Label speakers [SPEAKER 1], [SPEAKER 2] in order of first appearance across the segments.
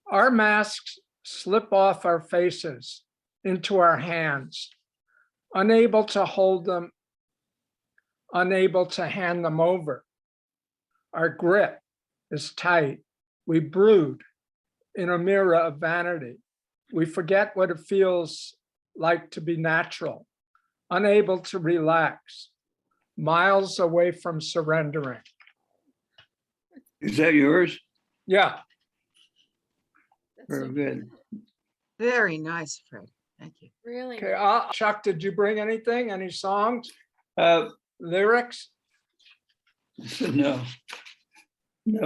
[SPEAKER 1] Our masks slip off our faces into our hands, unable to hold them, unable to hand them over. Our grip is tight. We brood in a mirror of vanity. We forget what it feels like to be natural, unable to relax, miles away from surrendering.
[SPEAKER 2] Is that yours?
[SPEAKER 1] Yeah,
[SPEAKER 2] Very good.
[SPEAKER 3] Very nice, Fred. Thank you.
[SPEAKER 4] Really
[SPEAKER 1] okay.
[SPEAKER 4] nice.
[SPEAKER 1] Chuck, did you bring anything? Any songs,
[SPEAKER 2] Uh,
[SPEAKER 1] lyrics?
[SPEAKER 2] no,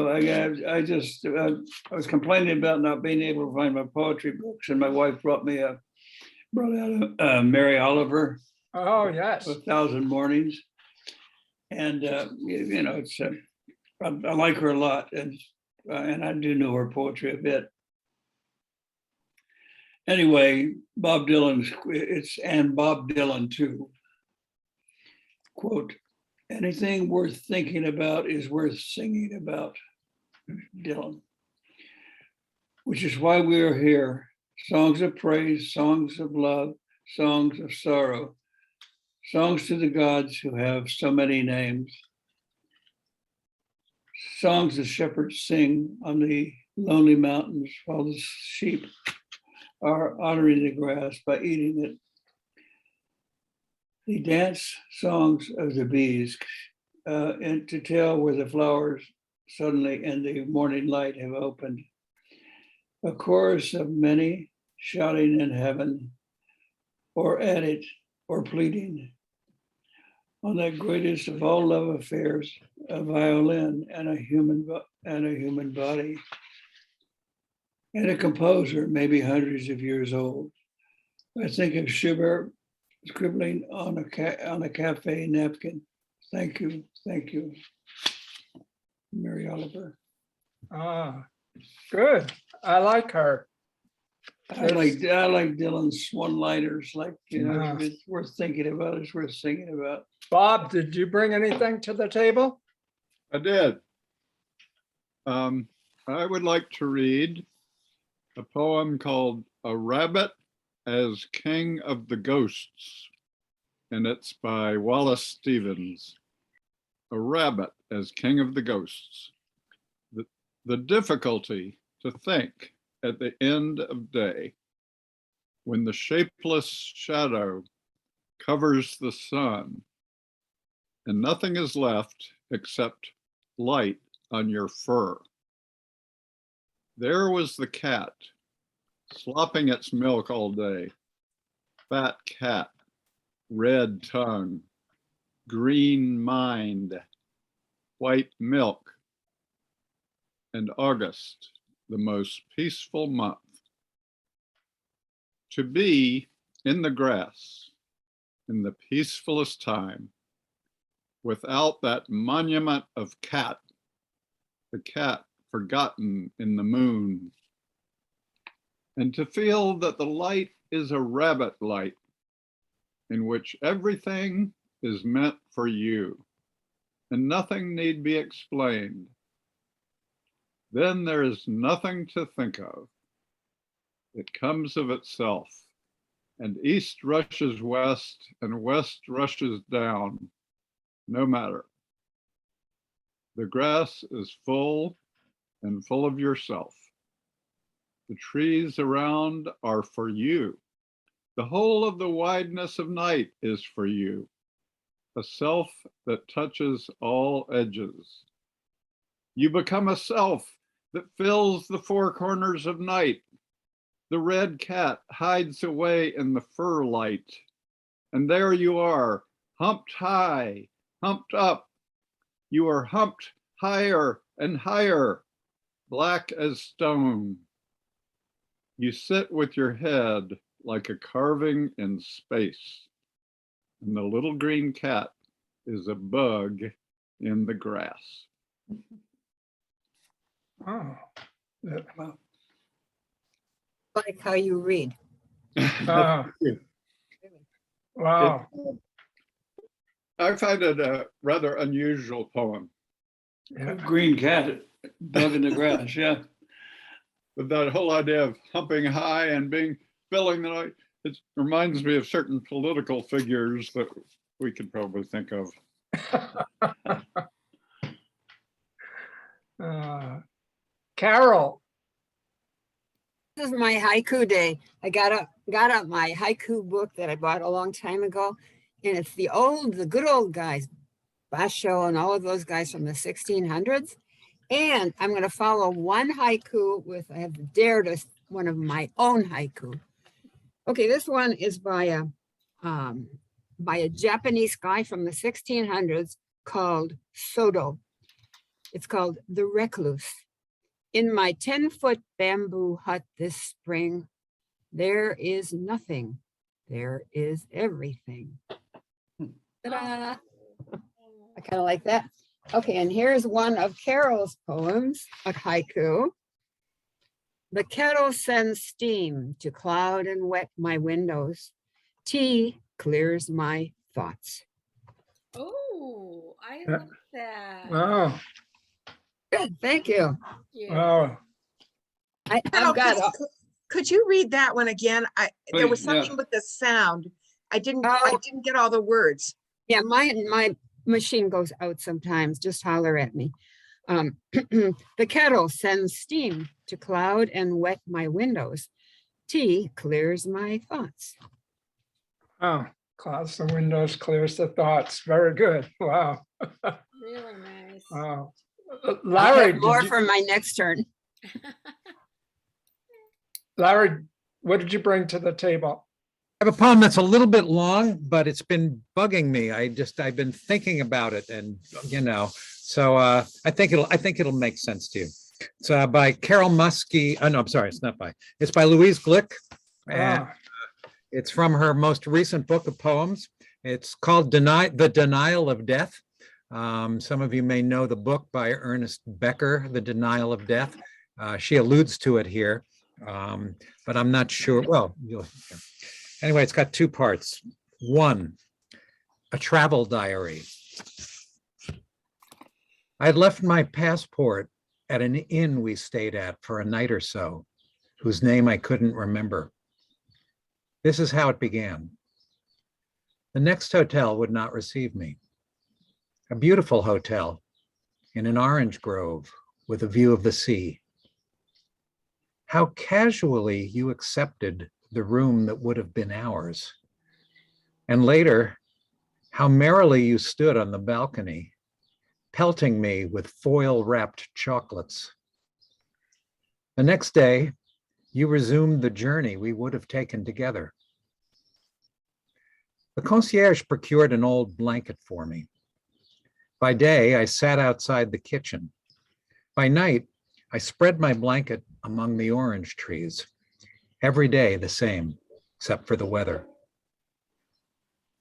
[SPEAKER 2] I just I was complaining about not being able to find my poetry books, and my wife brought out Mary Oliver,
[SPEAKER 1] Oh, yes.
[SPEAKER 2] 1,000 Mornings, and it's I like her a lot, and I do know her poetry a bit. Anyway, Bob Dylan too. Quote, anything worth thinking about is worth singing about, Dylan. Which is why we are here. Songs of praise, songs of love, songs of sorrow, songs to the gods who have so many names. Songs the shepherds sing on the lonely mountains while the sheep are honoring the grass by eating it. The dance songs of the bees, and to tell where the flowers suddenly in the morning light have opened. A chorus of many shouting in heaven, or at it, or pleading. On that greatest of all love affairs, a violin and a human body. And a composer, maybe hundreds of years old. I think of Schubert scribbling on a cafe napkin. Thank you, Mary Oliver.
[SPEAKER 1] Ah, good. I like her.
[SPEAKER 2] I like Dylan's one-liners, like,
[SPEAKER 1] Ah.
[SPEAKER 2] if it's worth thinking about, it's worth singing about.
[SPEAKER 1] Bob, did you bring anything to the table?
[SPEAKER 5] I did. I would like to read a poem called A Rabbit as King of the Ghosts, and it's by Wallace Stevens. A rabbit as king of the ghosts. The difficulty to think at the end of day, when the shapeless shadow covers the sun, and nothing is left except light on your fur. There was the cat, slopping its milk all day. Fat cat, red tongue, green mind, white milk. And August, the most peaceful month. To be in the grass in the peacefulest time, without that monument of cat, the cat forgotten in the moon. And to feel that the light is a rabbit light in which everything is meant for you and nothing need be explained. Then there is nothing to think of. It comes of itself, and east rushes west and west rushes down, no matter. The grass is full and full of yourself. The trees around are for you. The whole of the wideness of night is for you, a self that touches all edges. You become a self that fills the four corners of night. The red cat hides away in the fur light, and there you are, humped high, humped up. You are humped higher and higher, black as stone. You sit with your head like a carving in space, and the little green cat is a bug in the grass.
[SPEAKER 1] Oh,
[SPEAKER 3] Like how you read.
[SPEAKER 1] wow.
[SPEAKER 5] I find it a rather unusual poem.
[SPEAKER 1] Yeah.
[SPEAKER 2] Green cat, bug in the grass, yeah.
[SPEAKER 5] But that whole idea of humping high and feeling the night, it reminds me of certain political figures that we could probably think of.
[SPEAKER 1] Carol,
[SPEAKER 3] This is my haiku day. I got out my haiku book that I bought a long time ago, and it's the good old guys, Basho and all of those guys from the 1600s. And I'm going to follow one haiku with, I have dared one of my own haiku. Okay, this one is by a Japanese guy from the 1600s called Sodo. It's called The Recluse. In my 10-foot bamboo hut this spring, there is nothing. There is everything. Ta-da! I kind of like that. Okay, and here's one of Carol's poems, a haiku. The kettle sends steam to cloud and wet my windows. Tea clears my thoughts.
[SPEAKER 4] Oh, I
[SPEAKER 1] Yeah.
[SPEAKER 4] like that.
[SPEAKER 1] oh,
[SPEAKER 3] Good, thank you.
[SPEAKER 4] Yeah.
[SPEAKER 1] oh,
[SPEAKER 3] I've got
[SPEAKER 6] Could you read that one again? There was
[SPEAKER 2] Please, yeah.
[SPEAKER 6] something with the sound. I didn't
[SPEAKER 3] Oh.
[SPEAKER 6] get all the words.
[SPEAKER 3] Yeah, my machine goes out sometimes. Just holler at me. The kettle sends steam to cloud and wet my windows. Tea clears my thoughts.
[SPEAKER 1] oh, clouds the windows, clears the thoughts. Very good. Wow.
[SPEAKER 4] Really nice.
[SPEAKER 1] Wow.
[SPEAKER 3] I'll
[SPEAKER 1] Larry,
[SPEAKER 3] have more
[SPEAKER 1] did you,
[SPEAKER 3] for my next turn.
[SPEAKER 1] Larry, what did you bring to the table?
[SPEAKER 7] I have a poem that's a little bit long, but it's been bugging me. I've been thinking about it, and so I think it'll make sense to you. It's by Carol Muskie. Oh, no, I'm sorry, it's not by. It's by Louise Glick, and
[SPEAKER 1] Ah,
[SPEAKER 7] it's from her most recent book of poems. It's called The Denial of Death. Some of you may know the book by Ernest Becker, The Denial of Death. She alludes to it here, but I'm not sure. Well, anyway, it's got two parts. One, a travel diary. I had left my passport at an inn we stayed at for a night or so, whose name I couldn't remember. This is how it began. The next hotel would not receive me. A beautiful hotel in an orange grove with a view of the sea. How casually you accepted the room that would have been ours. And later, how merrily you stood on the balcony, pelting me with foil-wrapped chocolates. The next day, you resumed the journey we would have taken together. The concierge procured an old blanket for me. By day, I sat outside the kitchen. By night, I spread my blanket among the orange trees. Every day the same, except for the weather.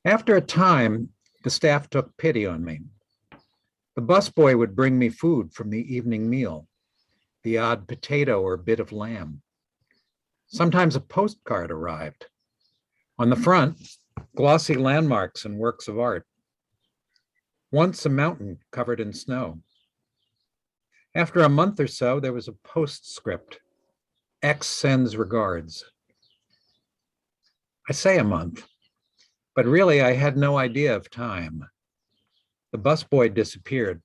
[SPEAKER 7] After a time, the staff took pity on me. The busboy would bring me food from the evening meal, the odd potato or bit of lamb. Sometimes a postcard arrived. On the front, glossy landmarks and works of art. Once a mountain covered in snow. After a month or so, there was a postscript. X sends regards. I say a month, but really I had no idea of time. The busboy disappeared.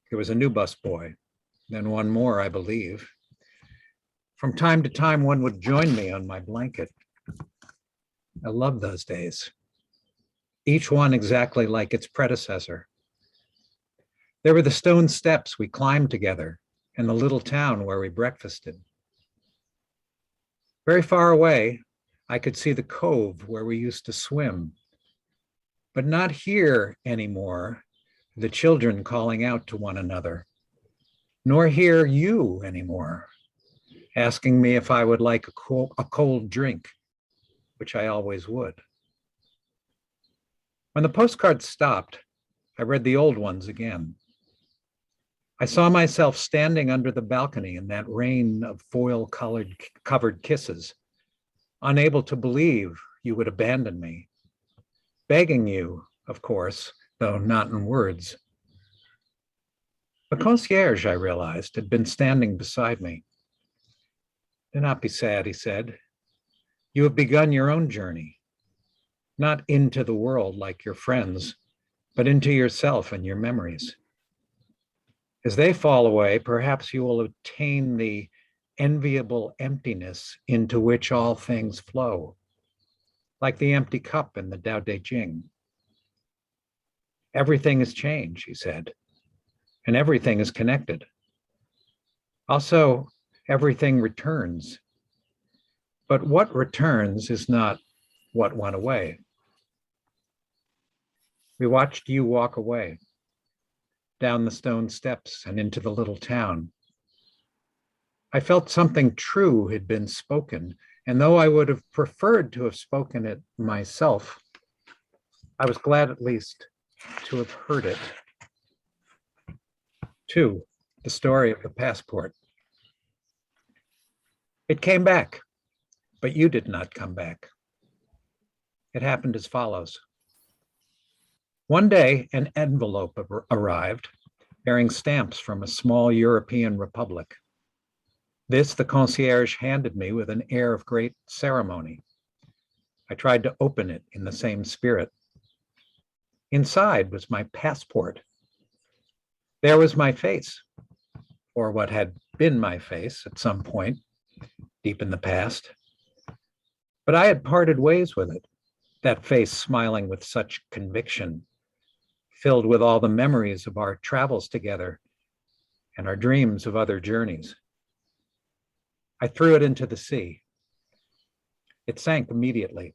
[SPEAKER 7] There was a new busboy, then one more, I believe. From time to time, one would join me on my blanket. I loved those days. Each one exactly like its predecessor. There were the stone steps we climbed together and the little town where we breakfasted. Very far away, I could see the cove where we used to swim, but not hear anymore the children calling out to one another, nor hear you anymore, asking me if I would like a cold drink, which I always would. When the postcard stopped, I read the old ones again. I saw myself standing under the balcony in that rain of foil-covered kisses, unable to believe you would abandon me, begging you, of course, though not in words. The concierge, I realized, had been standing beside me. Do not be sad, he said. You have begun your own journey, not into the world like your friends, but into yourself and your memories. As they fall away, perhaps you will attain the enviable emptiness into which all things flow, like the empty cup in the Tao Te Ching. Everything is change, he said, and everything is connected. Also, everything returns. But what returns is not what went away. We watched you walk away, down the stone steps and into the little town. I felt something true had been spoken, and though I would have preferred to have spoken it myself, I was glad at least to have heard it. 2, the story of the passport. It came back, but you did not come back. It happened as follows. One day, an envelope arrived bearing stamps from a small European republic. This the concierge handed me with an air of great ceremony. I tried to open it in the same spirit. Inside was my passport. There was my face, or what had been my face at some point, deep in the past. But I had parted ways with it, that face smiling with such conviction, filled with all the memories of our travels together and our dreams of other journeys. I threw it into the sea. It sank immediately,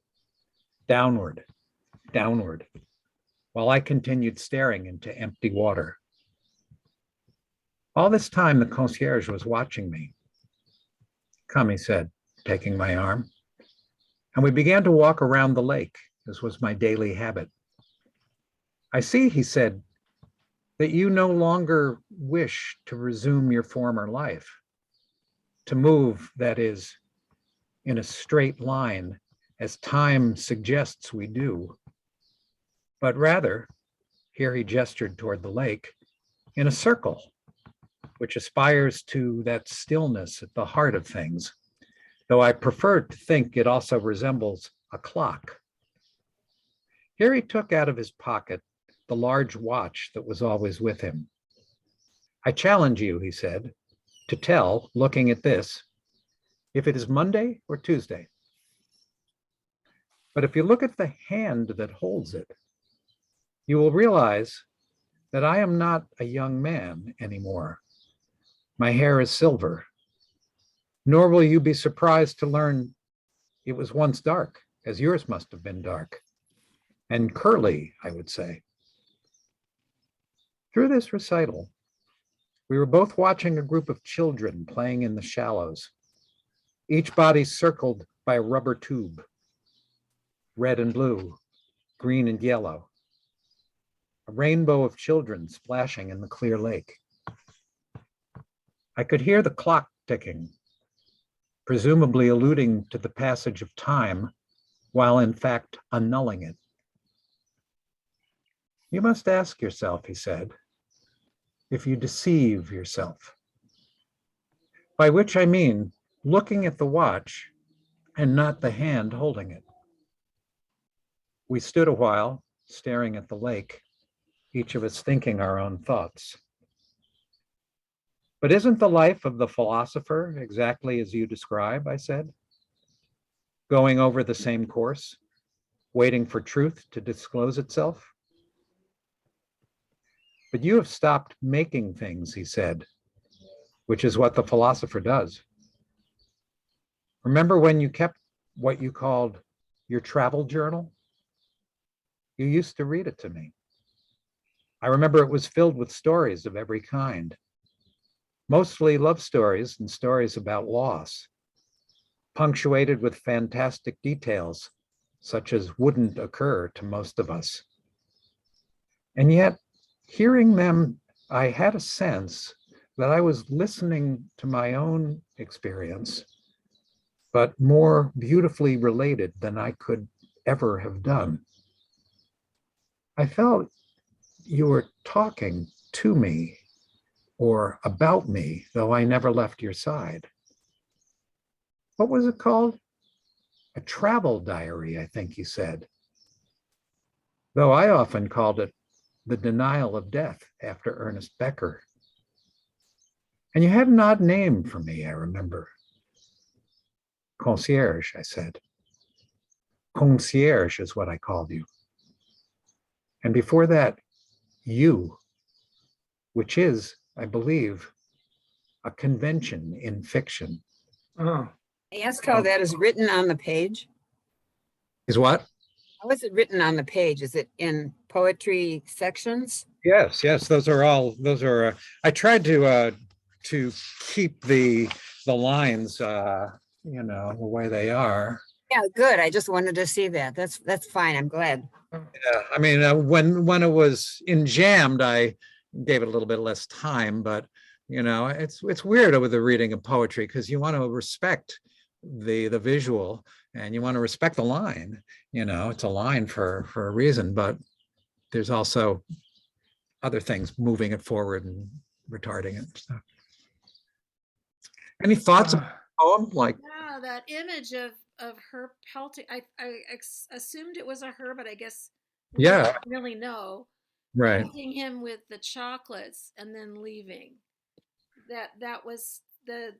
[SPEAKER 7] downward, downward, while I continued staring into empty water. All this time, the concierge was watching me. Come, he said, taking my arm. And we began to walk around the lake, as was my daily habit. I see, he said, that you no longer wish to resume your former life, to move, that is, in a straight line, as time suggests we do, but rather, here he gestured toward the lake, in a circle, which aspires to that stillness at the heart of things, though I prefer to think it also resembles a clock. Here he took out of his pocket the large watch that was always with him. I challenge you, he said, to tell, looking at this, if it is Monday or Tuesday. But if you look at the hand that holds it, you will realize that I am not a young man anymore. My hair is silver, nor will you be surprised to learn it was once dark, as yours must have been dark, and curly, I would say. Through this recital, we were both watching a group of children playing in the shallows, each body circled by a rubber tube, red and blue, green and yellow, a rainbow of children splashing in the clear lake. I could hear the clock ticking, presumably alluding to the passage of time, while in fact annulling it. You must ask yourself, he said, if you deceive yourself. By which I mean looking at the watch and not the hand holding it. We stood a while, staring at the lake, each of us thinking our own thoughts. But isn't the life of the philosopher exactly as you describe, I said? Going over the same course, waiting for truth to disclose itself? But you have stopped making things, he said, which is what the philosopher does. Remember when you kept what you called your travel journal? You used to read it to me. I remember it was filled with stories of every kind, mostly love stories and stories about loss, punctuated with fantastic details, such as wouldn't occur to most of us. And yet, hearing them, I had a sense that I was listening to my own experience, but more beautifully related than I could ever have done. I felt you were talking to me or about me, though I never left your side. what was it called? A travel diary, I think you said. Though I often called it The Denial of Death after Ernest Becker. And you had an odd name for me, I remember. Concierge, I said. Concierge is what I called you. And before that, you, which is, I believe, a convention in fiction.
[SPEAKER 1] Oh,
[SPEAKER 3] Ask how that is written on the page.
[SPEAKER 7] Is what?
[SPEAKER 3] How is it written on the page? Is it in poetry sections?
[SPEAKER 7] Yes, yes, those are, I tried to keep the lines, the way they are.
[SPEAKER 3] Yeah, good. I just wanted to see that. That's fine. I'm glad.
[SPEAKER 7] Yeah, I mean, when it was in jammed, I gave it a little bit less time, but it's weird with the reading of poetry because you want to respect the visual and you want to respect the line. It's a line for a reason, but there's also other things moving it forward and retarding it. So. Any thoughts on the poem? Like,
[SPEAKER 4] Yeah, that image of her pelting. I assumed it was a her, but I guess we
[SPEAKER 7] yeah,
[SPEAKER 4] don't really know.
[SPEAKER 7] right.
[SPEAKER 4] Pelting him with the chocolates and then leaving. That was the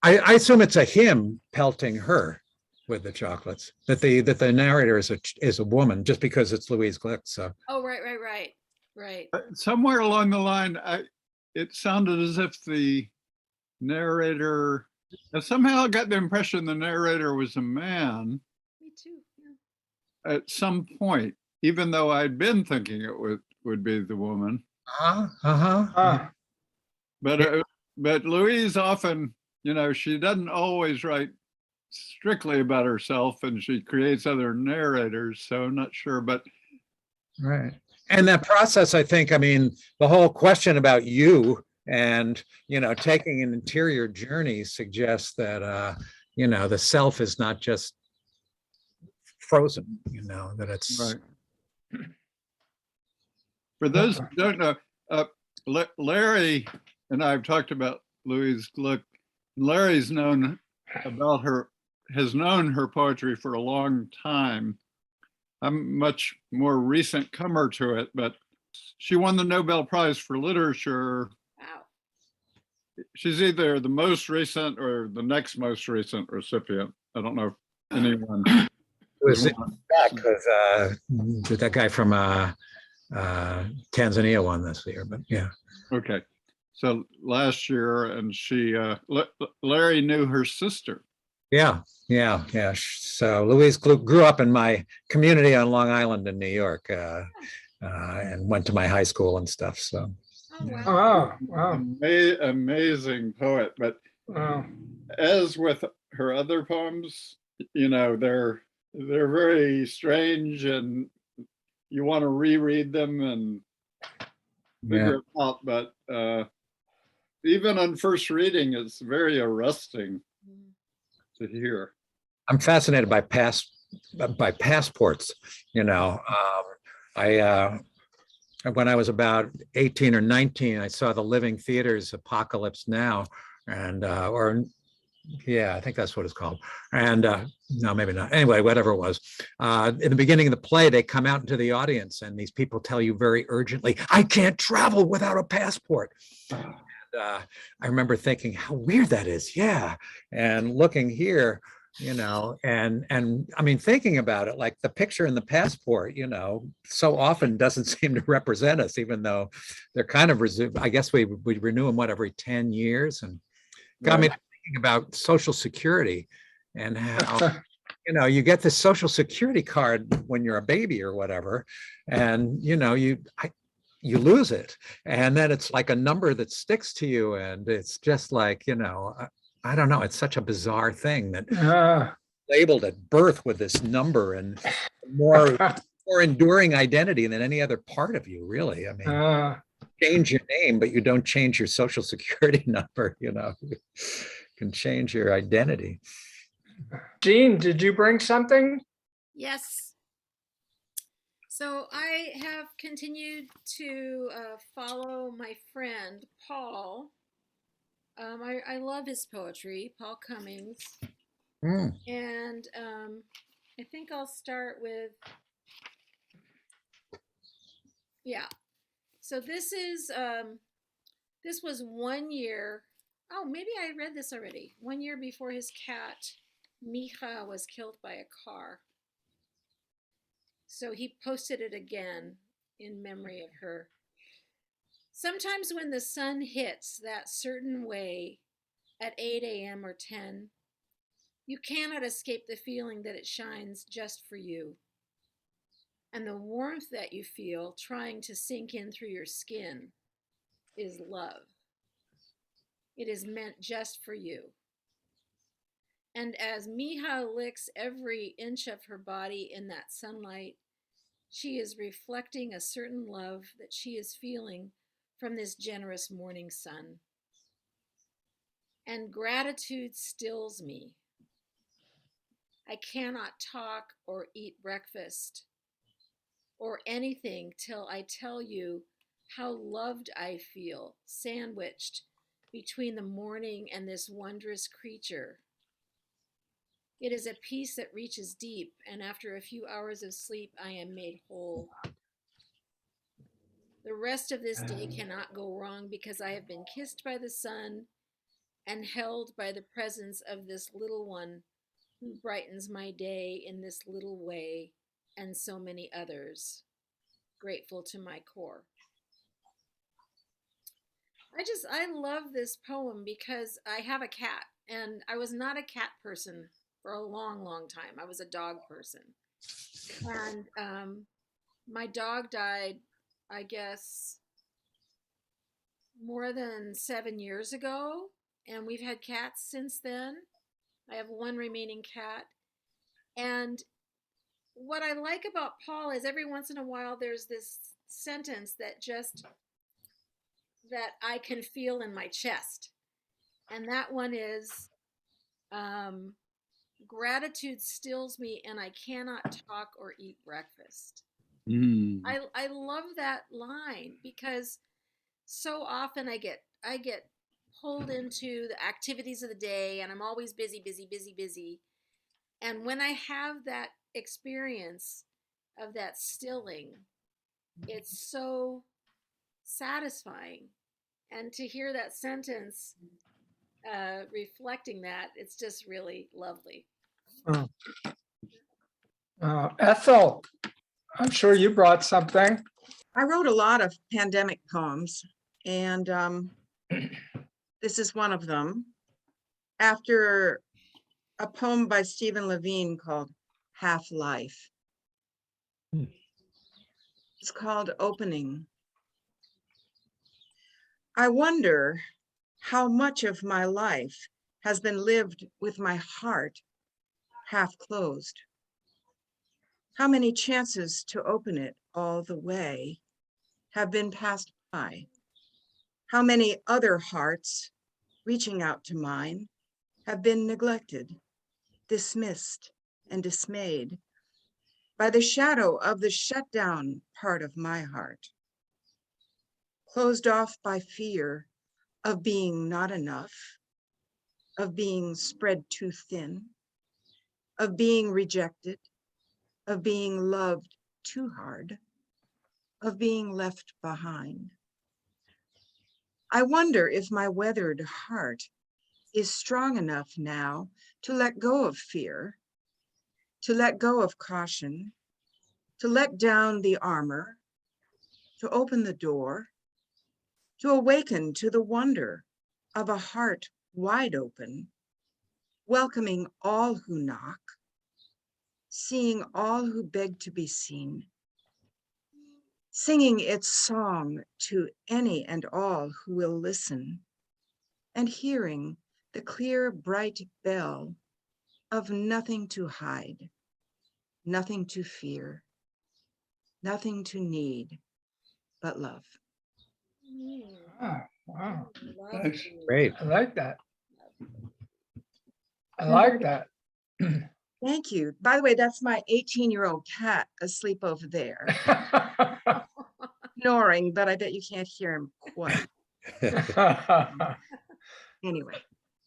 [SPEAKER 7] I assume it's a him pelting her with the chocolates. That the narrator is a woman just because it's Louise Glick. So.
[SPEAKER 4] Oh, right.
[SPEAKER 5] Somewhere along the line, it sounded as if the narrator, I somehow got the impression the narrator was a man
[SPEAKER 4] Me too. Yeah.
[SPEAKER 5] at some point, even though I'd been thinking it would be the woman.
[SPEAKER 1] ah,
[SPEAKER 5] But Louise often, she doesn't always write strictly about herself, and she creates other narrators. So I'm not sure, but
[SPEAKER 7] right. And that process, I think, the whole question about you and taking an interior journey suggests that the self is not just frozen. That it's
[SPEAKER 5] right. For those who don't know, Larry and I have talked about Louise Gluck. Larry's has known her poetry for a long time. I'm much more recent comer to it, but she won the Nobel Prize for Literature.
[SPEAKER 4] Wow.
[SPEAKER 5] She's either the most recent or the next most recent recipient. I don't know if anyone.
[SPEAKER 7] It was back because that guy from Tanzania won this year, but yeah.
[SPEAKER 5] Okay. So last year, and Larry knew her sister.
[SPEAKER 7] Yeah. So Louise grew up in my community on Long Island in New York, and went to my high school and stuff. So.
[SPEAKER 4] Oh, wow.
[SPEAKER 1] wow.
[SPEAKER 5] Amazing poet, but
[SPEAKER 1] Wow.
[SPEAKER 5] as with her other poems, they're very strange, and you want to reread them and figure it out. But even on first reading, it's very arresting to hear.
[SPEAKER 7] I'm fascinated by passports. When I was about 18 or 19, I saw the Living Theater's Apocalypse Now, and I think that's what it's called. And no, maybe not. Anyway, whatever it was. In the beginning of the play, they come out into the audience, and these people tell you very urgently, "I can't travel without a passport." And, I remember thinking how weird that is. Yeah, and looking here. Thinking about it, like the picture in the passport, so often doesn't seem to represent us, even though they're kind of resumed. I guess we renew them every 10 years, and got me thinking about Social Security and how you get this Social Security card when you're a baby or whatever, and you lose it, and then it's like a number that sticks to you, and it's just like I don't know. It's such a bizarre thing that labeled at birth with this number and more enduring identity than any other part of you, really. Change your name, but you don't change your Social Security number. You can change your identity.
[SPEAKER 1] Jean, did you bring something?
[SPEAKER 4] Yes. So I have continued to follow my friend Paul I love his poetry, Paul Cummings.
[SPEAKER 7] Hmm.
[SPEAKER 4] And I think I'll start with, yeah. So this was 1 year. Oh, maybe I read this already. 1 year before his cat, Mija, was killed by a car. So he posted it again in memory of her. Sometimes when the sun hits that certain way at 8 a.m. or 10, you cannot escape the feeling that it shines just for you. And the warmth that you feel trying to sink in through your skin is love. It is meant just for you. And as Mija licks every inch of her body in that sunlight, she is reflecting a certain love that she is feeling from this generous morning sun. And gratitude stills me. I cannot talk or eat breakfast or anything till I tell you how loved I feel, sandwiched between the morning and this wondrous creature. It is a peace that reaches deep, and after a few hours of sleep, I am made whole. The rest of this day cannot go wrong because I have been kissed by the sun and held by the presence of this little one who brightens my day in this little way, and so many others. Grateful to my core. I love this poem because I have a cat, and I was not a cat person for a long, long time. I was a dog person. And my dog died, I guess, more than 7 years ago, and we've had cats since then. I have one remaining cat. And what I like about Paul is every once in a while there's this sentence that I can feel in my chest. And that one is, gratitude stills me and I cannot talk or eat breakfast. I love that line because so often I get pulled into the activities of the day and I'm always busy. And when I have that experience of that stilling, it's so satisfying. And to hear that sentence reflecting that, it's just really lovely.
[SPEAKER 1] Ethel, I'm sure you brought something.
[SPEAKER 6] I wrote a lot of pandemic poems, and this is one of them. After a poem by Stephen Levine called Half Life. It's called Opening. I wonder how much of my life has been lived with my heart half closed. How many chances to open it all the way have been passed by? How many other hearts reaching out to mine have been neglected, dismissed, and dismayed by the shadow of the shut down part of my heart, closed off by fear of being not enough, of being spread too thin, of being rejected, of being loved too hard, of being left behind. I wonder if my weathered heart is strong enough now to let go of fear, to let go of caution, to let down the armor, to open the door, to awaken to the wonder of a heart wide open, welcoming all who knock, seeing all who beg to be seen, singing its song to any and all who will listen, and hearing the clear, bright bell of nothing to hide, nothing to fear, nothing to need but love.
[SPEAKER 1] Ah, wow,
[SPEAKER 2] Thanks.
[SPEAKER 7] Great.
[SPEAKER 1] I like that. I like that.
[SPEAKER 6] Thank you. By the way, that's my 18-year-old cat asleep over there, snoring, but I bet you can't hear him quite. Anyway,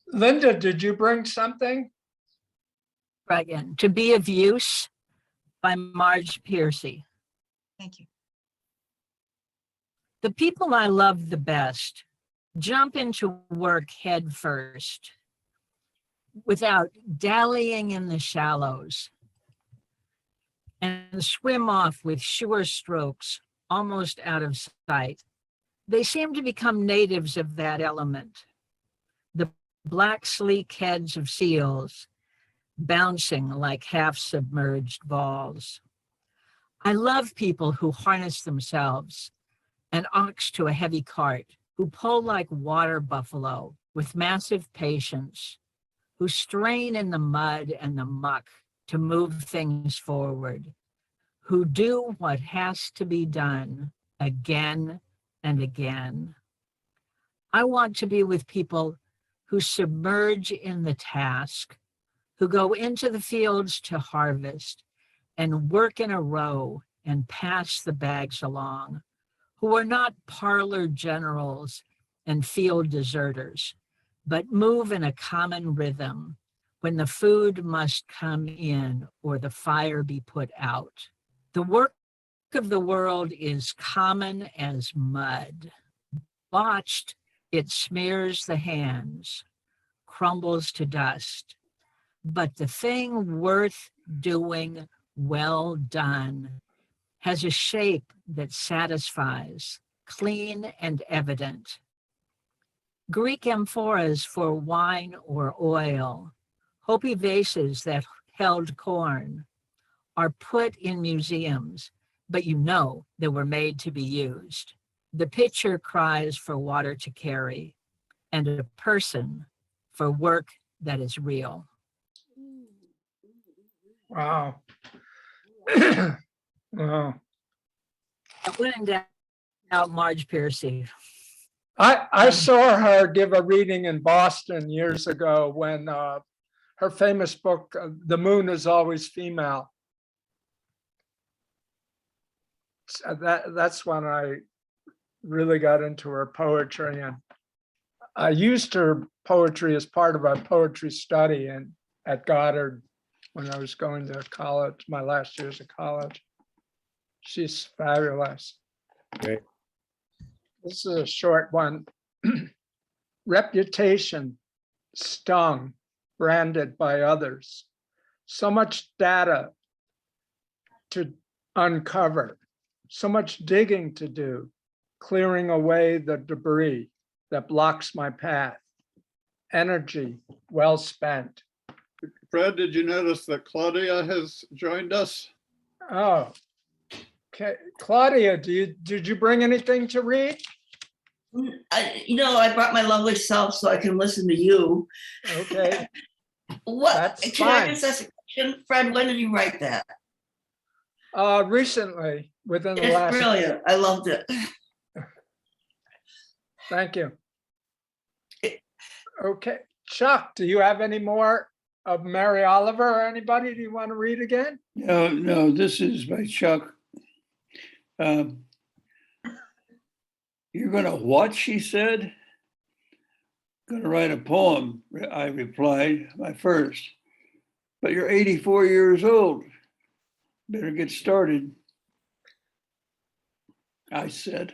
[SPEAKER 1] Linda, did you bring something?
[SPEAKER 8] Again, To Be of Use by Marge Piercy.
[SPEAKER 6] thank you.
[SPEAKER 8] The people I love the best jump into work head first without dallying in the shallows and swim off with sure strokes almost out of sight. They seem to become natives of that element. The black sleek heads of seals bouncing like half-submerged balls. I love people who harness themselves, an ox to a heavy cart, who pull like water buffalo with massive patience, who strain in the mud and the muck to move things forward, who do what has to be done again and again. I want to be with people who submerge in the task, who go into the fields to harvest and work in a row and pass the bags along, who are not parlor generals and field deserters, but move in a common rhythm when the food must come in or the fire be put out. The work of the world is common as mud. Botched, it smears the hands, crumbles to dust. But the thing worth doing well done has a shape that satisfies, clean and evident. Greek amphoras for wine or oil, Hopi vases that held corn, are put in museums, but you know they were made to be used. The pitcher cries for water to carry, and a person for work that is real.
[SPEAKER 1] Wow. Wow.
[SPEAKER 8] When in doubt, Marge Piercy.
[SPEAKER 1] I saw her give a reading in Boston years ago when her famous book, The Moon is Always Female. So that's when I really got into her poetry, and I used her poetry as part of a poetry study at Goddard when I was going to college, my last years of college. She's fabulous.
[SPEAKER 7] Great.
[SPEAKER 1] This is a short one. Reputation stung, branded by others. So much data to uncover, so much digging to do, clearing away the debris that blocks my path. Energy well spent.
[SPEAKER 5] Fred, did you notice that Claudia has joined us?
[SPEAKER 1] Oh, okay. Claudia, did you bring anything to read?
[SPEAKER 9] I brought my lovely self so I can listen to you.
[SPEAKER 1] Okay,
[SPEAKER 9] What?
[SPEAKER 1] That's
[SPEAKER 9] Can I
[SPEAKER 1] fine.
[SPEAKER 9] just ask a question? Fred, when did you write that?
[SPEAKER 1] recently, within the
[SPEAKER 9] It's
[SPEAKER 1] last,
[SPEAKER 9] brilliant. I loved it.
[SPEAKER 1] thank you. Okay, Chuck, do you have any more of Mary Oliver or anybody? Do you want to read again?
[SPEAKER 2] No, this is by Chuck. You're gonna what, she said? Gonna write a poem, I replied, my first. But you're 84 years old. Better get started, I said.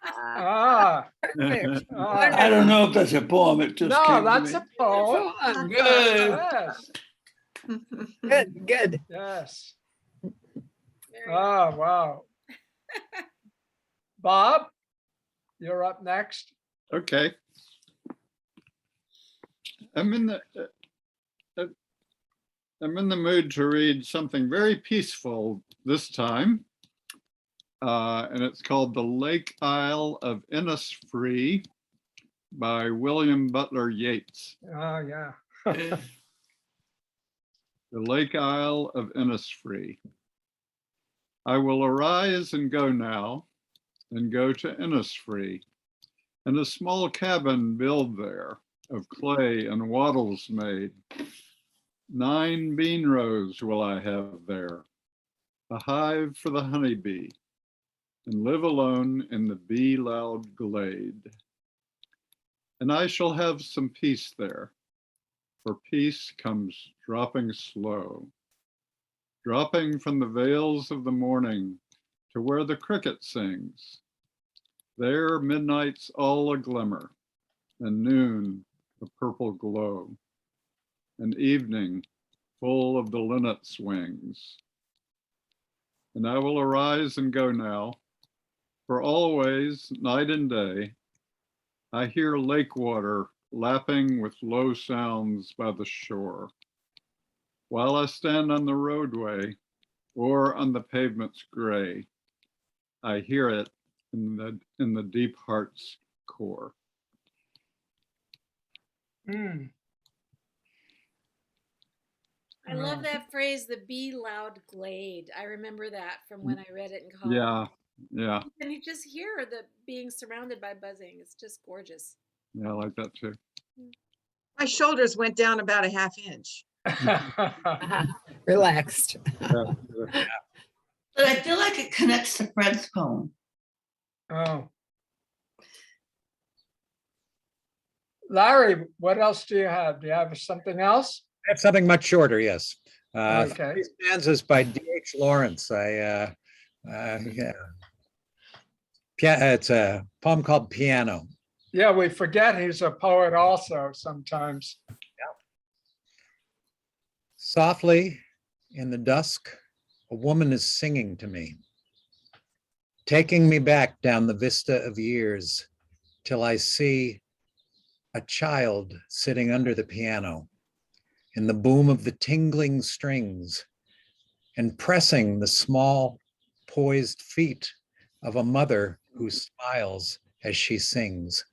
[SPEAKER 1] Ah,
[SPEAKER 3] Perfect.
[SPEAKER 2] I don't know if that's a poem, it just
[SPEAKER 1] no,
[SPEAKER 2] came to
[SPEAKER 1] that's
[SPEAKER 2] me.
[SPEAKER 1] a poem.
[SPEAKER 2] Good.
[SPEAKER 1] Yes,
[SPEAKER 3] Good, good.
[SPEAKER 1] yes.
[SPEAKER 4] Very
[SPEAKER 1] Oh, wow. Bob, you're up next.
[SPEAKER 5] Okay. I'm in the mood to read something very peaceful this time. And it's called The Lake Isle of Innisfree by William Butler Yeats.
[SPEAKER 1] Oh, yeah.
[SPEAKER 5] The Lake Isle of Innisfree. I will arise and go now, and go to Innisfree, and a small cabin build there, of clay and wattles made. 9 bean rows will I have there, a hive for the honeybee, and live alone in the bee-loud glade. and I shall have some peace there, for peace comes dropping slow, dropping from the vales of the morning to where the cricket sings. There midnight's all a glimmer, and noon a purple glow, and evening full of the linnet's wings. And I will arise and go now, for always, night and day, I hear lake water lapping with low sounds by the shore, while I stand on the roadway or on the pavement's gray. I hear it in the deep heart's core.
[SPEAKER 1] Mm.
[SPEAKER 4] I love that phrase, the be loud glade. I remember that from when I read it in college.
[SPEAKER 5] Yeah, yeah,
[SPEAKER 4] And you just hear the being surrounded by buzzing. It's just gorgeous.
[SPEAKER 5] yeah, I like that too.
[SPEAKER 6] My shoulders went down about a half inch.
[SPEAKER 3] Relaxed.
[SPEAKER 5] Yeah.
[SPEAKER 9] But I feel like it connects to Fred's poem.
[SPEAKER 1] Oh. Larry, what else do you have? Do you have something else?
[SPEAKER 7] I have something much shorter, yes.
[SPEAKER 1] Okay.
[SPEAKER 7] Three Stanzas by D.H. Lawrence. Yeah. It's a poem called Piano.
[SPEAKER 1] Yeah, we forget he's a poet also sometimes.
[SPEAKER 7] Softly in the dusk, a woman is singing to me, taking me back down the vista of years till I see a child sitting under the piano in the boom of the tingling strings and pressing the small poised feet of a mother who smiles as she sings.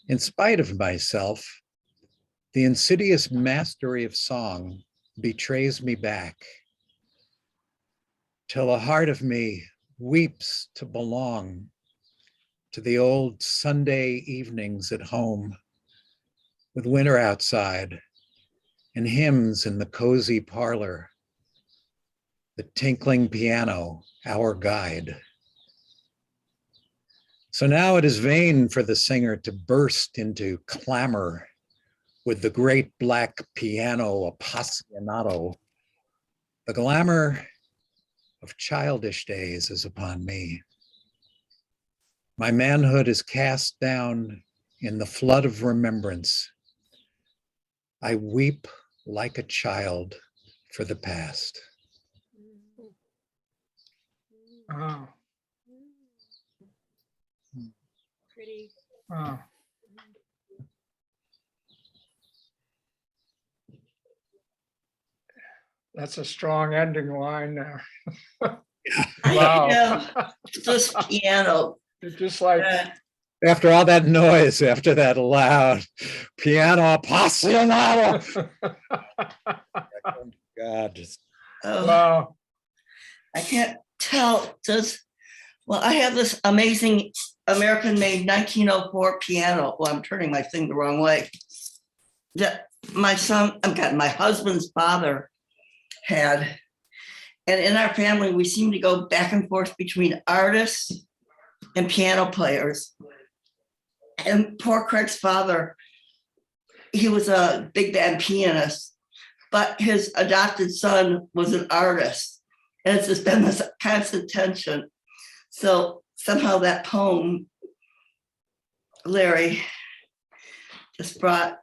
[SPEAKER 7] In spite of myself, the insidious mastery of song betrays me back till a heart of me weeps to belong to the old Sunday evenings at home with winter outside and hymns in the cozy parlor, the tinkling piano, our guide. So now it is vain for the singer to burst into clamor with the great black piano appassionato. The glamour of childish days is upon me. My manhood is cast down in the flood of remembrance. I weep like a child for the past.
[SPEAKER 1] Oh,
[SPEAKER 4] Pretty.
[SPEAKER 1] oh. That's a strong ending line there. Wow.
[SPEAKER 9] Yeah, this piano.
[SPEAKER 1] It's just like,
[SPEAKER 7] After all that noise, after that loud piano appassionato. God, just
[SPEAKER 1] wow.
[SPEAKER 9] I can't tell. Well, I have this amazing American-made 1904 piano. Well, I'm turning my thing the wrong way. That my husband's father had. And in our family, we seem to go back and forth between artists and piano players. And poor Craig's father, he was a big band pianist, but his adopted son was an artist. And it's just been this constant tension. So somehow that poem, Larry, just brought,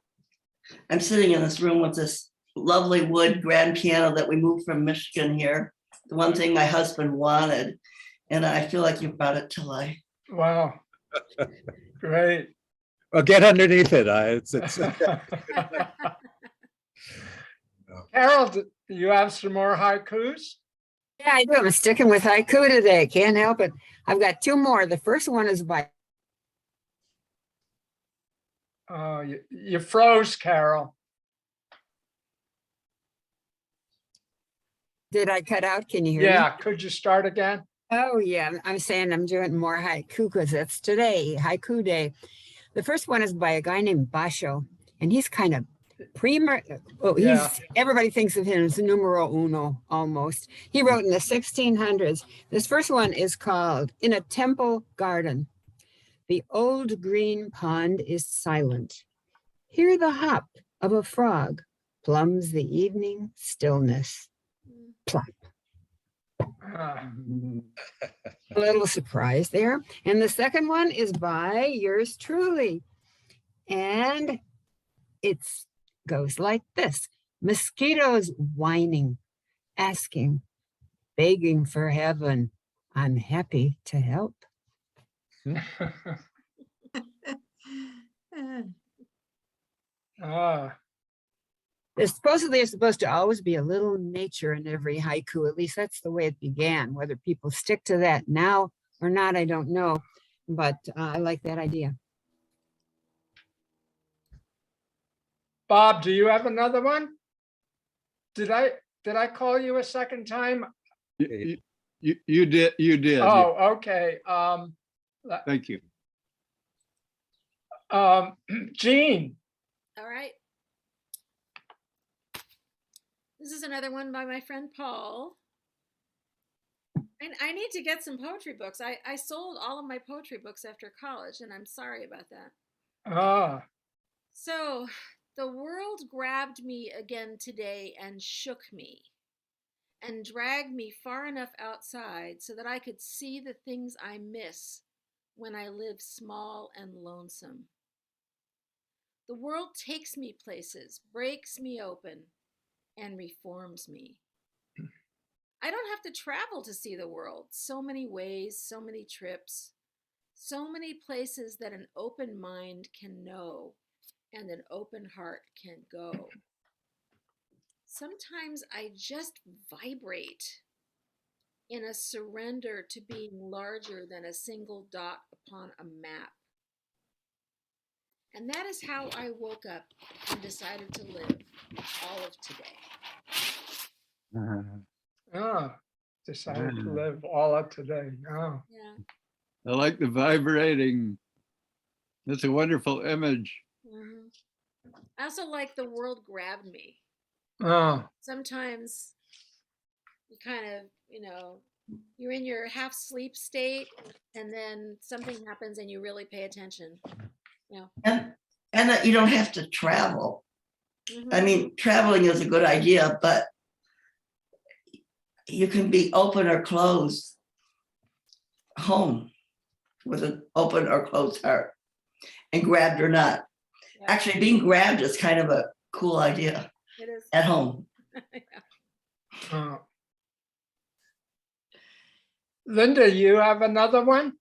[SPEAKER 9] I'm sitting in this room with this lovely wood grand piano that we moved from Michigan here. The one thing my husband wanted. And I feel like you brought it to life.
[SPEAKER 1] Wow. Great.
[SPEAKER 7] well, get underneath it.
[SPEAKER 1] Carol, do you have some more haikus?
[SPEAKER 3] Yeah, I do. I'm sticking with haiku today. Can't help it. I've got two more. The first one is by.
[SPEAKER 1] Oh, you froze, Carol.
[SPEAKER 3] Did I cut out? Can you hear me?
[SPEAKER 1] Yeah, could you start again?
[SPEAKER 3] Oh, yeah. I'm saying I'm doing more haiku because it's today, haiku day. The first one is by a guy named Basho, and he's kind of everybody thinks of him as numero uno almost. He wrote in the 1600s. This first one is called In a Temple Garden. The old green pond is silent. Hear the hop of a frog plumbs the evening stillness. Plop.
[SPEAKER 1] Ah,
[SPEAKER 3] A little surprise there. And the second one is by yours truly. And it goes like this. Mosquitoes whining, asking, begging for heaven. I'm happy to help.
[SPEAKER 1] ah,
[SPEAKER 3] Supposedly, there's supposed to always be a little nature in every haiku. At least that's the way it began. Whether people stick to that now or not, I don't know. But I like that idea.
[SPEAKER 1] Bob, do you have another one? Did I call you a second time?
[SPEAKER 5] You did.
[SPEAKER 1] Oh, okay.
[SPEAKER 5] Thank you.
[SPEAKER 1] Jean.
[SPEAKER 4] All right. This is another one by my friend Paul. And I need to get some poetry books. I sold all of my poetry books after college, and I'm sorry about that.
[SPEAKER 1] Ah,
[SPEAKER 4] So, the world grabbed me again today and shook me and dragged me far enough outside so that I could see the things I miss when I live small and lonesome. The world takes me places, breaks me open, and reforms me. I don't have to travel to see the world. So many ways, so many trips, so many places that an open mind can know and an open heart can go. Sometimes I just vibrate in a surrender to being larger than a single dot upon a map. And that is how I woke up and decided to live all of today.
[SPEAKER 1] decided to live all of today. Oh,
[SPEAKER 4] Yeah.
[SPEAKER 5] I like the vibrating. That's a wonderful image.
[SPEAKER 4] Mm-hmm. I also like the world grabbed me.
[SPEAKER 1] oh,
[SPEAKER 4] Sometimes you kind of, you're in your half sleep state and then something happens and you really pay attention.
[SPEAKER 9] And that you don't have to travel.
[SPEAKER 4] Mm-hmm.
[SPEAKER 9] I mean, traveling is a good idea, but you can be open or closed home with an open or closed heart, and grabbed or not.
[SPEAKER 4] Yeah.
[SPEAKER 9] Actually, being grabbed is kind of a cool idea
[SPEAKER 4] It is.
[SPEAKER 9] at home.
[SPEAKER 1] oh. Linda, you have another one?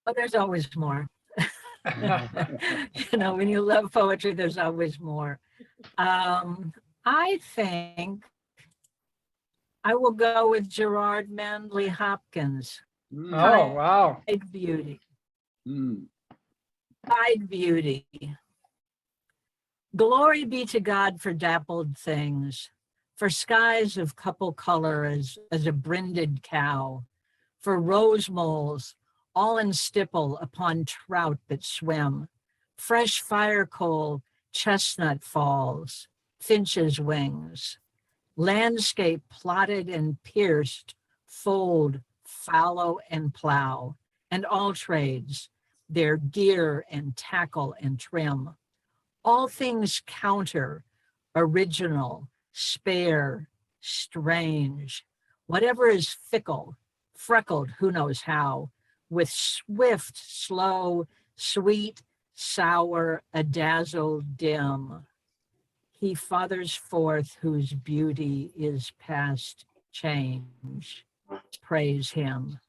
[SPEAKER 8] But there's always more. When you love poetry, there's always more. I think I will go with Gerard Manley Hopkins.
[SPEAKER 1] Oh, wow.
[SPEAKER 8] Tide beauty.
[SPEAKER 5] Mm.
[SPEAKER 8] Tide beauty. Glory be to God for dappled things, for skies of couple color as a brinded cow, for rose moles all in stipple upon trout that swim, fresh fire coal, chestnut falls, finch's wings, landscape plotted and pierced, fold, fallow and plow, and all trades, their gear and tackle and trim. All things counter, original, spare, strange, whatever is fickle, freckled, who knows how, with swift, slow, sweet, sour, a dazzle dim. He fathers forth whose beauty is past change. Praise him.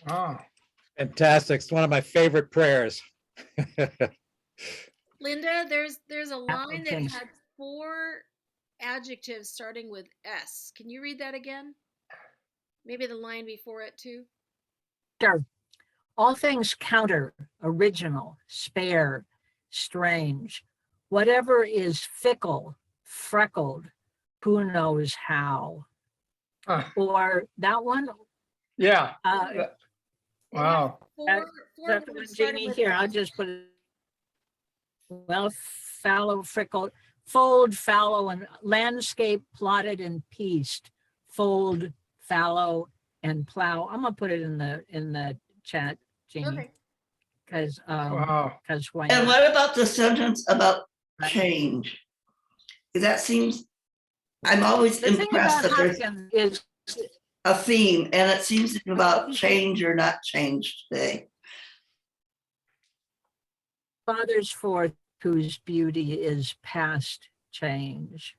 [SPEAKER 1] Oh,
[SPEAKER 7] Fantastic. It's one of my favorite prayers.
[SPEAKER 4] Linda, there's a line that
[SPEAKER 8] Thanks.
[SPEAKER 4] had 4 adjectives starting with S. Can you read that again? Maybe the line before it too.
[SPEAKER 8] Sure. All things counter, original, spare, strange, whatever is fickle, freckled, who knows how. Or that one.
[SPEAKER 1] yeah.
[SPEAKER 4] It
[SPEAKER 1] Wow.
[SPEAKER 4] has four
[SPEAKER 8] That
[SPEAKER 4] words
[SPEAKER 8] one,
[SPEAKER 4] starting
[SPEAKER 8] Jeannie,
[SPEAKER 4] with
[SPEAKER 8] here, I'll
[SPEAKER 4] S.
[SPEAKER 8] just put it. Well, fallow, freckled, fold, fallow, and landscape plotted and pieced. Fold, fallow, and plow. I'm gonna put it in the chat, Jeannie,
[SPEAKER 4] Okay.
[SPEAKER 8] because
[SPEAKER 1] Wow.
[SPEAKER 8] why
[SPEAKER 9] And
[SPEAKER 8] not?
[SPEAKER 9] what about the sentence about
[SPEAKER 8] Right.
[SPEAKER 9] change? That seems, I'm always
[SPEAKER 8] The thing
[SPEAKER 9] impressed
[SPEAKER 8] about
[SPEAKER 9] that there's
[SPEAKER 8] Hopkins is
[SPEAKER 9] a theme, and it seems to be about change or not change today.
[SPEAKER 8] Father's forth, whose beauty is past change.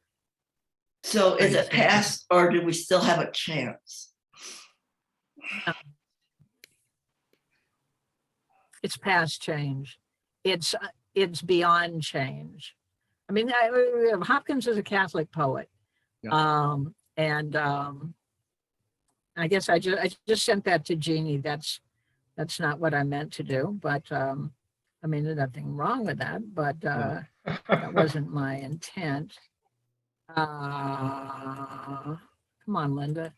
[SPEAKER 9] So is it past, or do we still have a chance?
[SPEAKER 8] It's past change. It's beyond change. I mean, Hopkins is a Catholic poet.
[SPEAKER 5] Yeah.
[SPEAKER 8] And I guess I just sent that to Jeannie. That's not what I meant to do, but I mean, there's nothing wrong with that, but that wasn't my intent. Come on, Linda.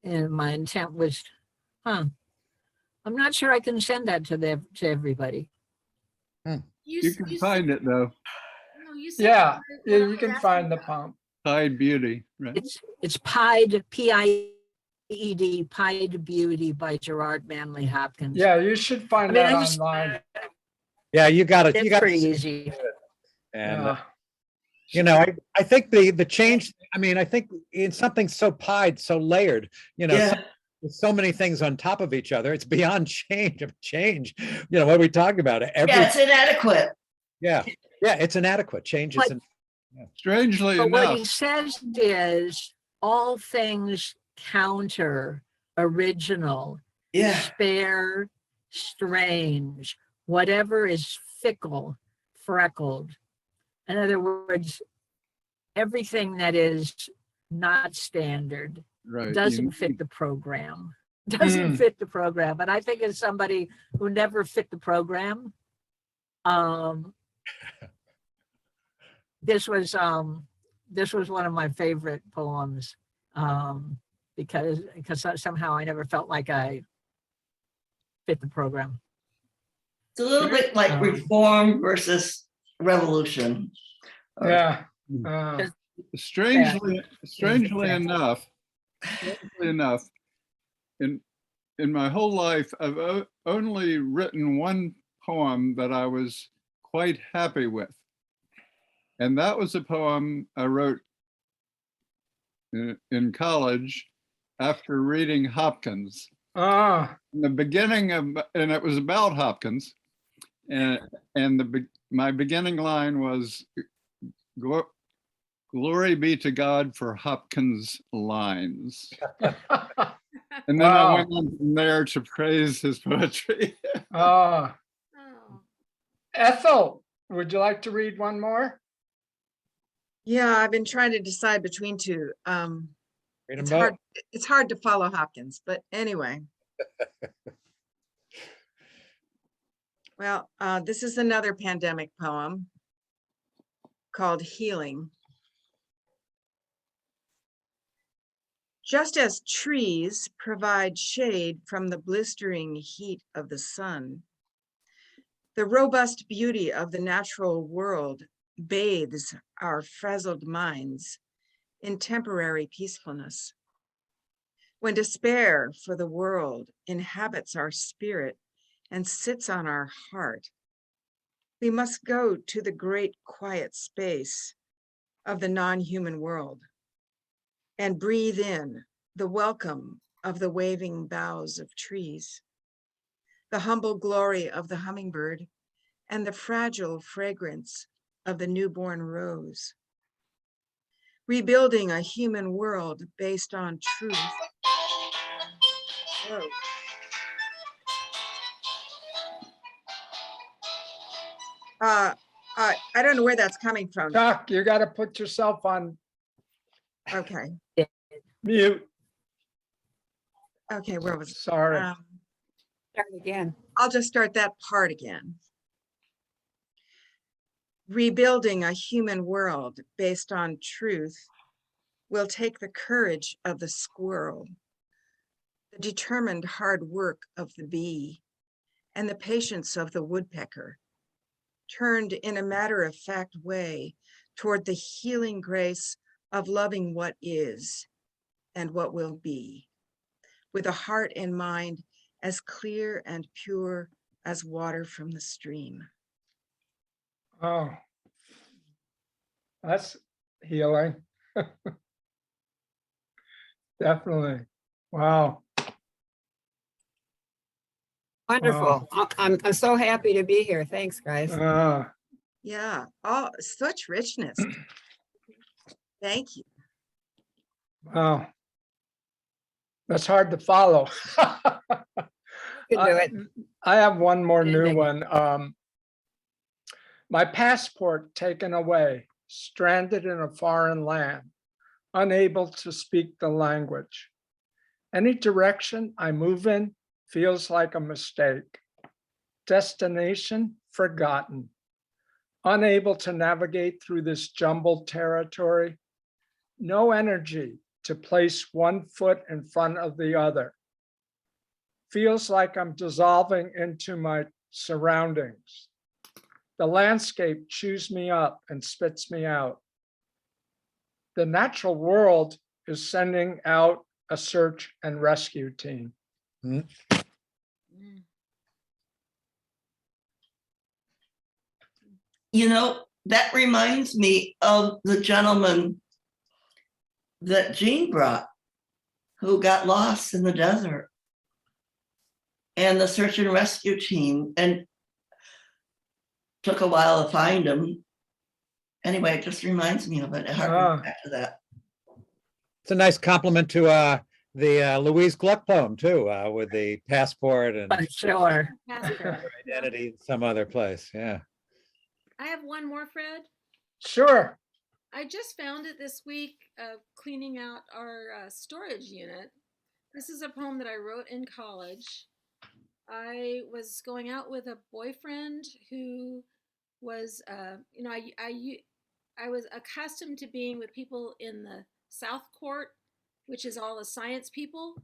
[SPEAKER 8] And my intent was, I'm not sure I can send that to everybody.
[SPEAKER 5] You can find it though.
[SPEAKER 4] No, you said
[SPEAKER 1] Yeah,
[SPEAKER 4] what I
[SPEAKER 1] you
[SPEAKER 4] was
[SPEAKER 1] can
[SPEAKER 4] asking
[SPEAKER 1] find the
[SPEAKER 4] about.
[SPEAKER 1] poem.
[SPEAKER 5] Tide Beauty, right?
[SPEAKER 8] It's Pied, P-I-E-D, Pied Beauty by Gerard Manley Hopkins.
[SPEAKER 1] Yeah, you should find
[SPEAKER 8] I mean,
[SPEAKER 1] that
[SPEAKER 8] I just-
[SPEAKER 1] online.
[SPEAKER 7] Yeah, you got it.
[SPEAKER 8] It's
[SPEAKER 7] You got
[SPEAKER 8] pretty easy.
[SPEAKER 7] And
[SPEAKER 1] Yeah.
[SPEAKER 7] you know, I think the change. I mean, I think in something so pied, so layered. You know,
[SPEAKER 9] Yeah,
[SPEAKER 7] with so many things on top of each other, it's beyond change of change. You know what are we talking about?
[SPEAKER 9] yeah, it's inadequate.
[SPEAKER 7] yeah, it's inadequate. Change
[SPEAKER 8] But-
[SPEAKER 7] isn't.
[SPEAKER 5] Strangely
[SPEAKER 8] But what
[SPEAKER 5] enough,
[SPEAKER 8] he says is all things counter, original,
[SPEAKER 9] Yeah,
[SPEAKER 8] spare, strange, whatever is fickle, freckled. In other words, everything that is not standard
[SPEAKER 5] right?
[SPEAKER 8] doesn't
[SPEAKER 5] you-
[SPEAKER 8] fit the program. Doesn't fit the program. And I think as somebody who never fit the program, this was one of my favorite poems, because somehow I never felt like I fit the program.
[SPEAKER 9] it's a little bit like
[SPEAKER 8] Um,
[SPEAKER 9] reform versus revolution. Or-
[SPEAKER 1] Yeah.
[SPEAKER 5] Strangely
[SPEAKER 8] Exactly.
[SPEAKER 5] enough, in my whole life, I've only written one poem that I was quite happy with. And that was a poem I wrote in college after reading Hopkins.
[SPEAKER 1] Ah,
[SPEAKER 5] In the beginning of, and it was about Hopkins. And my beginning line was, "Glory be to God for Hopkins' lines." And then I
[SPEAKER 1] Wow.
[SPEAKER 5] went on from there to praise his poetry.
[SPEAKER 1] ah.
[SPEAKER 4] Oh,
[SPEAKER 1] Ethel, would you like to read one more?
[SPEAKER 6] Yeah, I've been trying to decide between two.
[SPEAKER 7] Read 'em
[SPEAKER 6] It's
[SPEAKER 7] both.
[SPEAKER 6] hard, it's hard to follow Hopkins, but anyway. Well, this is another pandemic poem called Healing. Just as trees provide shade from the blistering heat of the sun, the robust beauty of the natural world bathes our frazzled minds in temporary peacefulness. When despair for the world inhabits our spirit and sits on our heart, we must go to the great quiet space of the non-human world and breathe in the welcome of the waving boughs of trees, the humble glory of the hummingbird, and the fragile fragrance of the newborn rose. Rebuilding a human world based on truth. Whoa. I don't know where that's coming from.
[SPEAKER 1] Chuck, you got to put yourself on
[SPEAKER 6] Okay,
[SPEAKER 1] mute.
[SPEAKER 6] okay, where was it?
[SPEAKER 1] Sorry.
[SPEAKER 3] Start again.
[SPEAKER 6] I'll just start that part again. Rebuilding a human world based on truth will take the courage of the squirrel, the determined hard work of the bee, and the patience of the woodpecker. turned in a matter-of-fact way toward the healing grace of loving what is and what will be, with a heart and mind as clear and pure as water from the stream.
[SPEAKER 1] Oh, that's healing. Definitely. Wow.
[SPEAKER 3] Wonderful. I'm so happy to be here. Thanks, guys.
[SPEAKER 6] Yeah, oh, such richness. Thank you.
[SPEAKER 1] Wow. That's hard to follow.
[SPEAKER 3] You can do it.
[SPEAKER 1] I have one more new
[SPEAKER 3] Ending.
[SPEAKER 1] one. My passport taken away, stranded in a foreign land, unable to speak the language. Any direction I move in feels like a mistake. Destination forgotten. Unable to navigate through this jumbled territory. No energy to place one foot in front of the other. Feels like I'm dissolving into my surroundings. The landscape chews me up and spits me out. The natural world is sending out a search and rescue team.
[SPEAKER 9] You know, that reminds me of the gentleman that Jean brought, who got lost in the desert, and the search and rescue team, and took a while to find him. Anyway, it just reminds me of it. It harkens back to that.
[SPEAKER 7] It's a nice compliment to the Louise Gluck poem too, with the passport and
[SPEAKER 3] Sure.
[SPEAKER 4] Passport.
[SPEAKER 7] identity in some other place. Yeah.
[SPEAKER 4] I have one more, Fred.
[SPEAKER 1] Sure.
[SPEAKER 4] I just found it this week cleaning out our storage unit. This is a poem that I wrote in college. I was going out with a boyfriend who was, I was accustomed to being with people in the South Court, which is all the science people.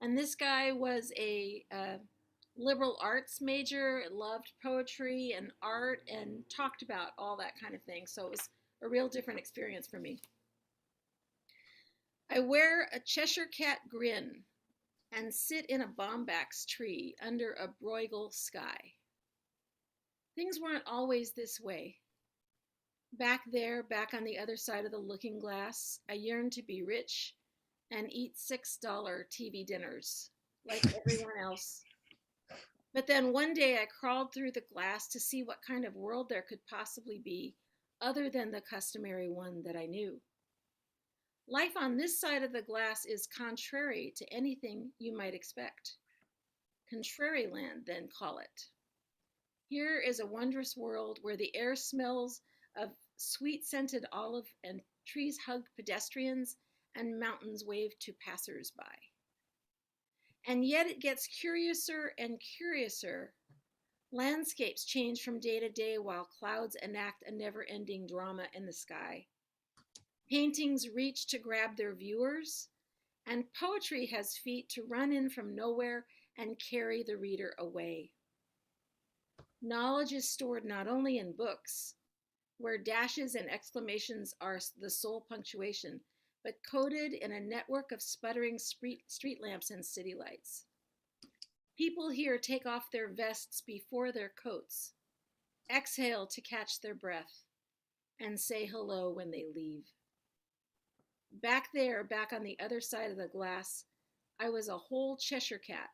[SPEAKER 4] And this guy was a liberal arts major, loved poetry and art, and talked about all that kind of thing. So it was a real different experience for me. I wear a Cheshire cat grin and sit in a bombax tree under a Bruegel sky. Things weren't always this way. Back there, back on the other side of the looking glass, I yearned to be rich and eat $6 TV dinners like everyone else. But then one day I crawled through the glass to see what kind of world there could possibly be other than the customary one that I knew. Life on this side of the glass is contrary to anything you might expect. Contrary land, then call it. Here is a wondrous world where the air smells of sweet-scented olive and trees hug pedestrians and mountains wave to passers-by. And yet it gets curiouser and curiouser. Landscapes change from day to day while clouds enact a never-ending drama in the sky. Paintings reach to grab their viewers, and poetry has feet to run in from nowhere and carry the reader away. Knowledge is stored not only in books, where dashes and exclamations are the sole punctuation, but coded in a network of sputtering street lamps and city lights. People here take off their vests before their coats, exhale to catch their breath, and say hello when they leave. Back there, back on the other side of the glass, I was a whole Cheshire cat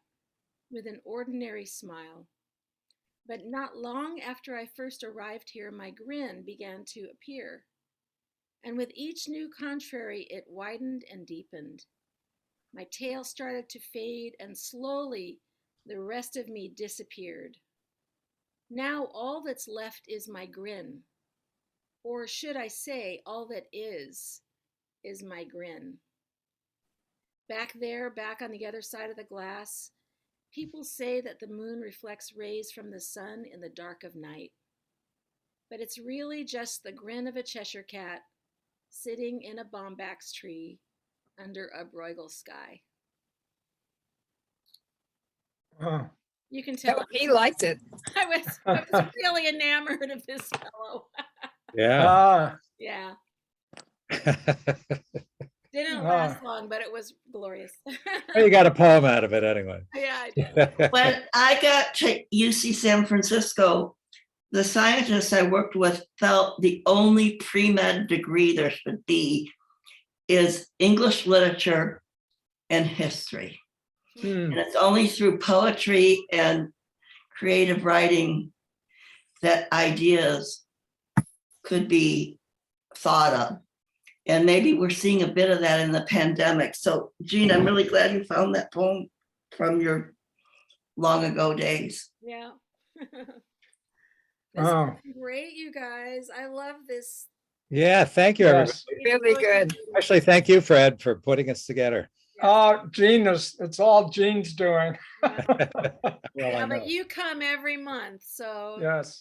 [SPEAKER 4] with an ordinary smile. But not long after I first arrived here, my grin began to appear. And with each new contrary, it widened and deepened. My tail started to fade, and slowly the rest of me disappeared. Now all that's left is my grin. Or should I say, all that is my grin. Back there, back on the other side of the glass, people say that the moon reflects rays from the sun in the dark of night. But it's really just the grin of a Cheshire cat sitting in a bombax tree under a Bruegel sky.
[SPEAKER 1] Oh,
[SPEAKER 4] You can tell.
[SPEAKER 3] He liked it.
[SPEAKER 4] I was really enamored of this fellow.
[SPEAKER 7] Yeah.
[SPEAKER 1] Ah,
[SPEAKER 4] Yeah. Didn't
[SPEAKER 1] Oh.
[SPEAKER 4] last long, but it was glorious.
[SPEAKER 7] You got a poem out of it anyway.
[SPEAKER 4] Yeah, I did.
[SPEAKER 9] When I got to UC San Francisco, the scientists I worked with felt the only pre-med degree there should be is English literature and history.
[SPEAKER 1] hmm.
[SPEAKER 9] And it's only through poetry and creative writing that ideas could be thought of. And maybe we're seeing a bit of that in the pandemic. So, Jean, I'm really glad you found that poem from your long ago days.
[SPEAKER 4] Yeah.
[SPEAKER 1] Oh.
[SPEAKER 4] This is great, you guys. I love this.
[SPEAKER 7] Yeah, thank you, everybody.
[SPEAKER 1] Yes.
[SPEAKER 3] Really good.
[SPEAKER 7] Actually, thank you, Fred, for putting us together.
[SPEAKER 1] Oh, Jean it's all Jean's doing.
[SPEAKER 4] Yeah,
[SPEAKER 7] Well, I know.
[SPEAKER 4] but you come every month, so
[SPEAKER 1] Yes.